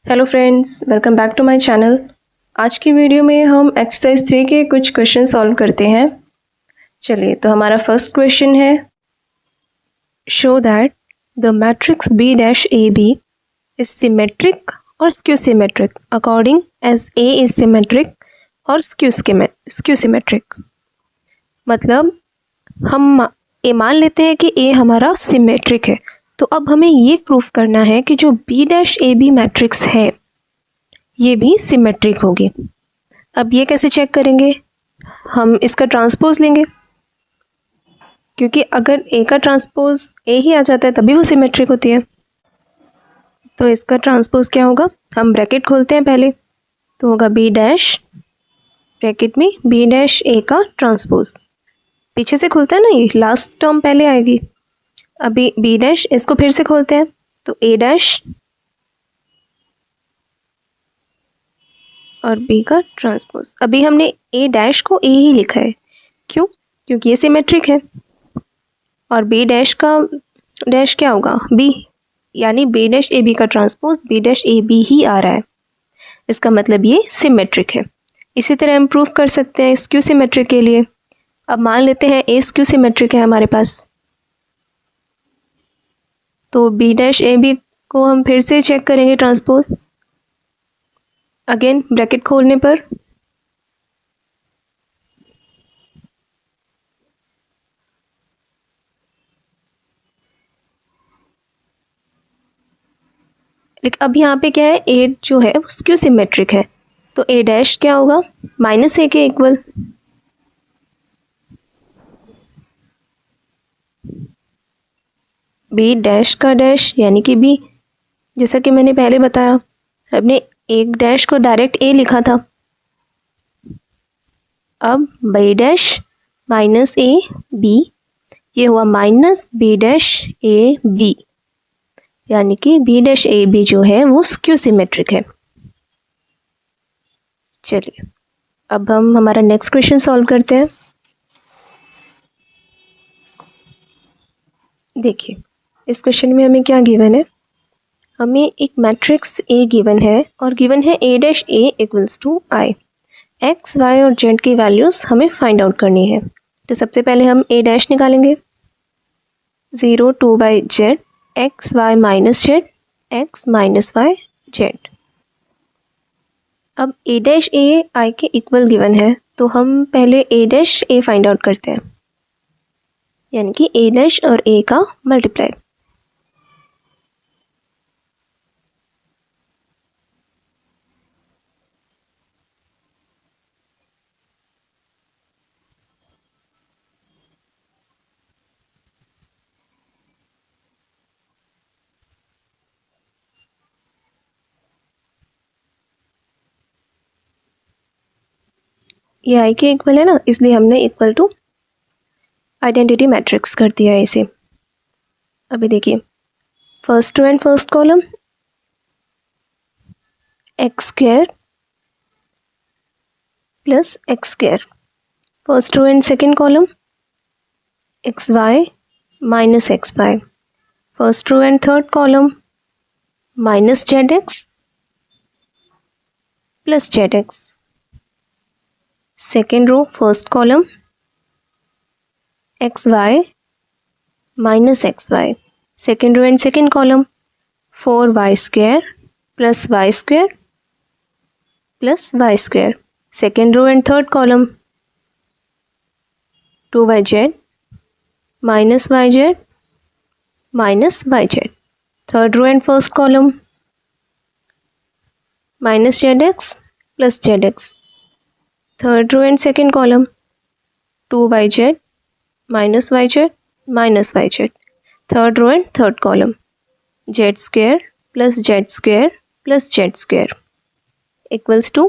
Hello friends, welcome back to my channel. आज की video में हम एक्सरसाइज 3 के कुछ क्वेश्चन सॉल्व करते हैं। चलिए, तो हमारा फर्स्ट क्वेश्चन है, show that the matrix B dash A B is symmetric और skew symmetric according as A is symmetric और स्क्यू सिमेट्रिक। मतलब हम ए मान लेते हैं कि ए हमारा सिमेट्रिक है, तो अब हमें ये प्रूफ करना है कि जो B dash A B matrix है ये भी सिमेट्रिक होगी। अब ये कैसे चेक करेंगे? हम इसका ट्रांसपोज लेंगे, क्योंकि अगर ए का ट्रांसपोज ए ही आ जाता है तभी वो सिमेट्रिक होती है। तो इसका ट्रांसपोज क्या होगा? हम ब्रैकेट खोलते हैं पहले, तो होगा बी डैश, ब्रैकेट में बी डैश ए का ट्रांसपोज। पीछे से खुलता है ना, ये लास्ट टर्म पहले आएगी। अभी बी डैश, इसको फिर से खोलते हैं, तो ए डैश और बी का ट्रांसपोज। अभी हमने ए डैश को ए ही लिखा है, क्यों? क्योंकि ये सिमेट्रिक है। और बी डैश का डैश क्या होगा? बी, यानी बी डैश ए बी का transpose B dash A B ही आ रहा है, इसका मतलब ये सिमेट्रिक है। इसी तरह हम प्रूफ कर सकते हैं स्क्यू सिमेट्रिक के लिए। अब मान लेते हैं ए स्क्यू सिमेट्रिक है हमारे पास, तो बी डैश ए बी को हम फिर से चेक करेंगे ट्रांसपोज। अगेन ब्रैकेट खोलने पर लेकिन अब यहाँ पे क्या है, ए जो है वो स्क्यू सिमेट्रिक है, तो ए डैश क्या होगा? माइनस ए के इक्वल। बी डैश का डैश यानी कि बी, जैसा कि मैंने पहले बताया, हमने एक डैश को डायरेक्ट ए लिखा था। अब B dash minus A B, ये हुआ minus B dash A B, यानी कि बी डैश ए बी जो है वो स्क्यू सिमेट्रिक है। चलिए, अब हम हमारा नेक्स्ट क्वेश्चन सॉल्व करते हैं। देखिए, इस क्वेश्चन में हमें क्या गिवन है? हमें एक मैट्रिक्स ए गिवन है और गिवन है A dash A equals to I. X y और जेड की वैल्यूज़ हमें फाइंड आउट करनी है। तो सबसे पहले हम ए डैश निकालेंगे, 0 2 by z x y minus z x minus y z. अब ए डैश ए आई के इक्वल गिवन है, तो हम पहले ए डैश ए फाइंड आउट करते हैं, यानी कि ए डैश और ए का मल्टीप्लाई। ये आई के इक्वल है ना, इसलिए हमने इक्वल टू आइडेंटिटी मैट्रिक्स कर दिया है इसे। अभी देखिए, first row and first column x square plus x square, first row and second column x y minus x y, first row and third column minus z x plus z x, second row first column x y minus x y, second row and second column 4y square plus y square plus y square, second row and third column 2yz minus y z minus y z, third row and first column minus z x plus z x, third row and second column 2yz minus y z minus y z, third row and third column z square plus z square plus z square equals to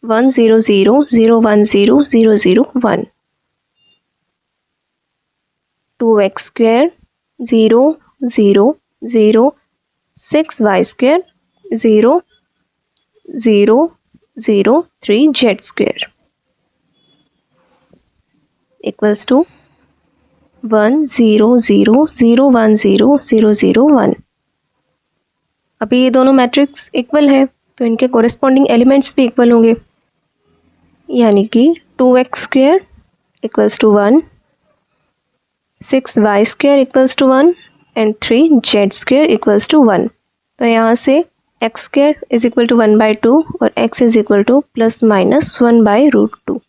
1 0 0 0 1 0 0 0 1, 2x square 0 0 0 6y square 0 0 0 3 z square equals to 1 0 0 0 1 0 0 0 1। अभी ये दोनों matrix equal है, तो इनके corresponding elements भी equal होंगे, यानी कि 2x² equals to 1, 6y² equals to 1 and 3z² equals to 1। तो यहाँ से x² इज इक्वल टू 1/2 और x is equal to ±1/√2।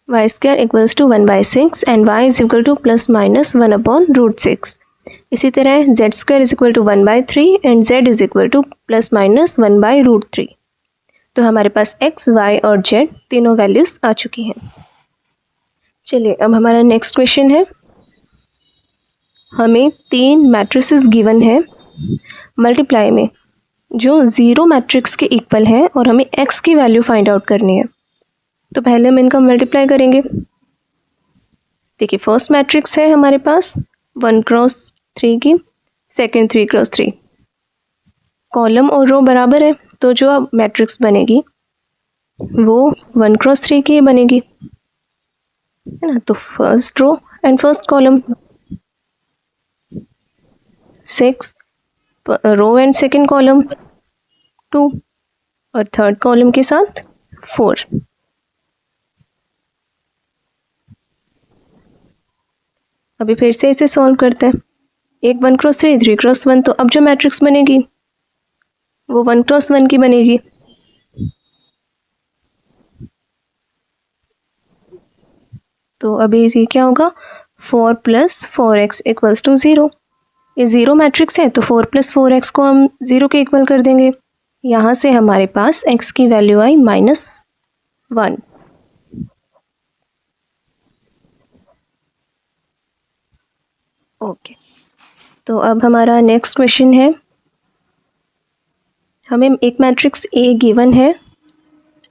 y² equals to 1/6 and y is equal to ±1/√6। इसी तरह z² is equal to 1/3 and z is equal to ±1/√3। तो हमारे पास x, y और z तीनों वैल्यूज़ आ चुकी हैं। चलिए अब हमारा नेक्स्ट क्वेश्चन है, हमें 3 मैट्रिसेस गिवन है मल्टीप्लाई में जो 0 मैट्रिक्स के इक्वल हैं और हमें x की वैल्यू फाइंड आउट करनी है। तो पहले हम इनका मल्टीप्लाई करेंगे। देखिए फर्स्ट मैट्रिक्स है हमारे पास 1×3 की, सेकेंड 3×3, कॉलम और रो बराबर है, तो जो अब मैट्रिक्स बनेगी वो 1×3 की बनेगी, है ना। तो first row and first column 6, row and second column 2 और थर्ड कॉलम के साथ 4। अभी फिर से इसे सॉल्व करते हैं। एक 1×3, 3×1, तो अब जो मैट्रिक्स बनेगी वो 1×1 की बनेगी। तो अभी ये क्या होगा, 4 + 4x इक्वल्स टू 0। ये 0 मैट्रिक्स है तो 4 + 4x को हम 0 के इक्वल कर देंगे। यहाँ से हमारे पास x की वैल्यू आई -1। ओके, तो अब हमारा नेक्स्ट क्वेश्चन है, हमें एक मैट्रिक्स A गिवन है,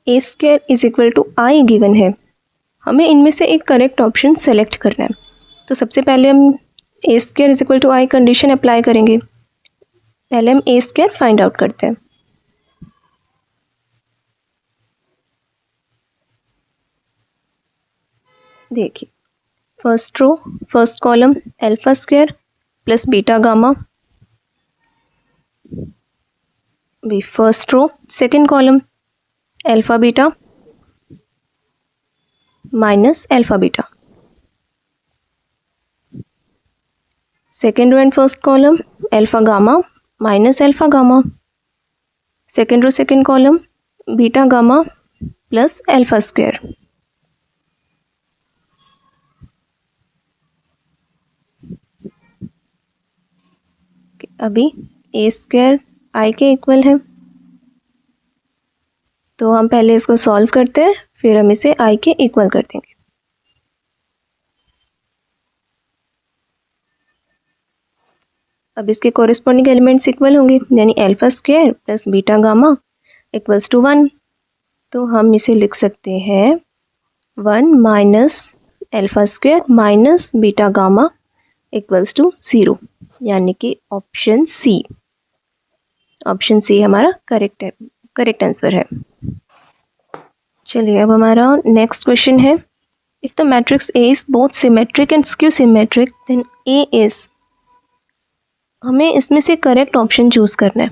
A² is equal to I given है, हमें इनमें से एक करेक्ट ऑप्शन सेलेक्ट करना है। तो सबसे पहले हम A² is equal to I condition apply करेंगे। पहले हम A² फाइंड आउट करते हैं। देखिए first row first column α² + beta gamma, भी first row second column α beta -α beta, second row and first column α gamma -α gamma, second row second column beta gamma +α²। अभी A² I के equal है, तो हम पहले इसको सॉल्व करते हैं, फिर हम इसे I के इक्वल कर देंगे। अब इसके कोरिस्पॉन्डिंग एलिमेंट्स इक्वल होंगे, यानी α² + बीटा गामा इक्वल्स टू 1। तो हम इसे लिख सकते हैं 1 - α² - बीटा गामा इक्वल्स टू 0, यानी कि ऑप्शन सी हमारा करेक्ट आंसर है। चलिए अब हमारा नेक्स्ट क्वेश्चन है, if the matrix A is both symmetric and skew symmetric then A is, हमें इसमें से करेक्ट ऑप्शन चूज़ करना है।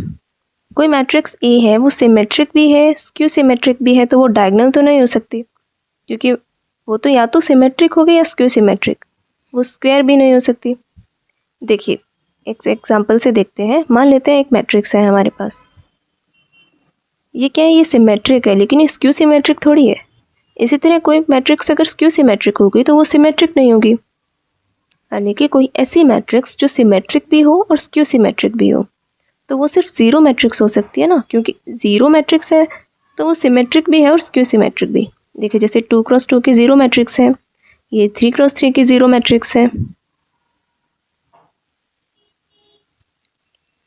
कोई मैट्रिक्स A है वो सिमेट्रिक भी है स्क्यू सिमेट्रिक भी है, तो वो डायगोनल तो नहीं हो सकती, क्योंकि वो तो या तो सिमेट्रिक होगी या स्क्यू सिमेट्रिक, वो स्क्वायर भी नहीं हो सकती। देखिए एक एग्जांपल से देखते हैं। मान लेते हैं एक मैट्रिक्स है हमारे पास, ये क्या है, ये सिमेट्रिक है लेकिन ये स्क्यू सिमेट्रिक थोड़ी है। इसी तरह कोई मैट्रिक्स अगर स्क्यू सिमेट्रिक होगी तो वो सिमेट्रिक नहीं होगी, यानी कि कोई ऐसी मैट्रिक्स जो सिमेट्रिक भी हो और स्क्यू सिमेट्रिक भी हो, तो वो सिर्फ 0 मैट्रिक्स हो सकती है ना, क्योंकि 0 मैट्रिक्स है तो वो सिमेट्रिक भी है और स्क्यू सिमेट्रिक भी। देखिए जैसे 2×2 की 0 मैट्रिक्स है, ये 3×3 की 0 मैट्रिक्स है।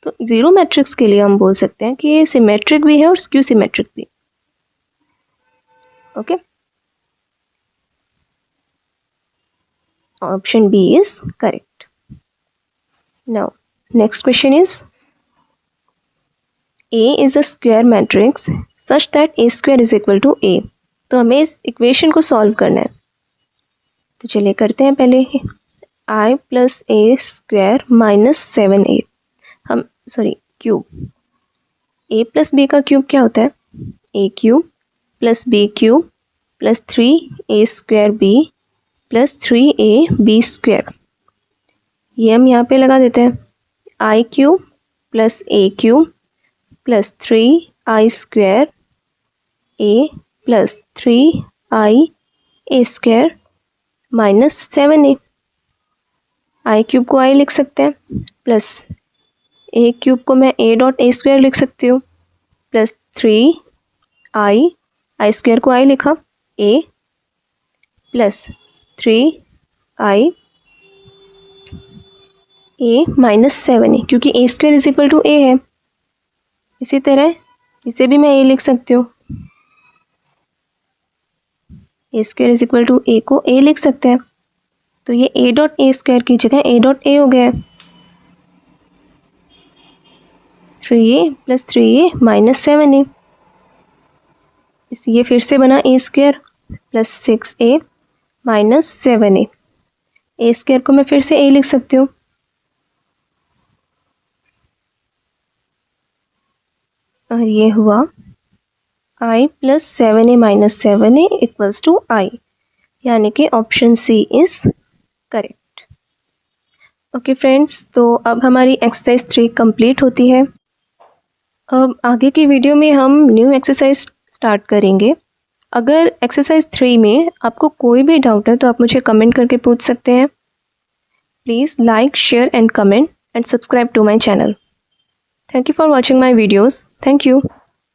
तो 0 मैट्रिक्स के लिए हम बोल सकते हैं कि ये सिमेट्रिक भी है और स्क्यू सिमेट्रिक भी। Okay, option B is correct. Now next question is, A is a square matrix such that A² is equal to A। तो हमें इस इक्वेशन को सॉल्व करना है, तो चलिए करते हैं। पहले I plus A square minus 7a, हम क्यूब, a प्लस बी का क्यूब क्या होता है, a cube plus b cube plus 3a square b plus 3ab square. ये हम यहाँ पे लगा देते हैं, I cube plus a cube plus 3i square a plus 3ia square minus 7a। I cube को आई लिख सकते हैं, प्लस ए क्यूब को मैं a डॉट ए स्क्वायर लिख सकती हूँ, प्लस 3i, आई स्क्वायर को आई लिखा, a plus 3i a minus 7a, क्योंकि a square is equal to a है। इसी तरह इसे भी मैं a लिख सकती हूँ, a square is equal to a को a लिख सकते हैं, तो ये a डॉट ए स्क्वायर की जगह a डॉट ए हो गया है, 3a plus 3a minus 7a। ये फिर से बना a square plus 6a minus 7a। a square को मैं फिर से a लिख सकती हूँ, और ये हुआ i plus 7a minus 7a equals to i, यानी कि option C is correct. Okay friends, तो अब हमारी एक्सरसाइज 3 कंप्लीट होती है। अब आगे की वीडियो में हम न्यू एक्सरसाइज स्टार्ट करेंगे। अगर एक्सरसाइज 3 में आपको कोई भी डाउट है तो आप मुझे कमेंट करके पूछ सकते हैं। Please like, share and comment and subscribe to my channel. Thank you for watching my videos. Thank you.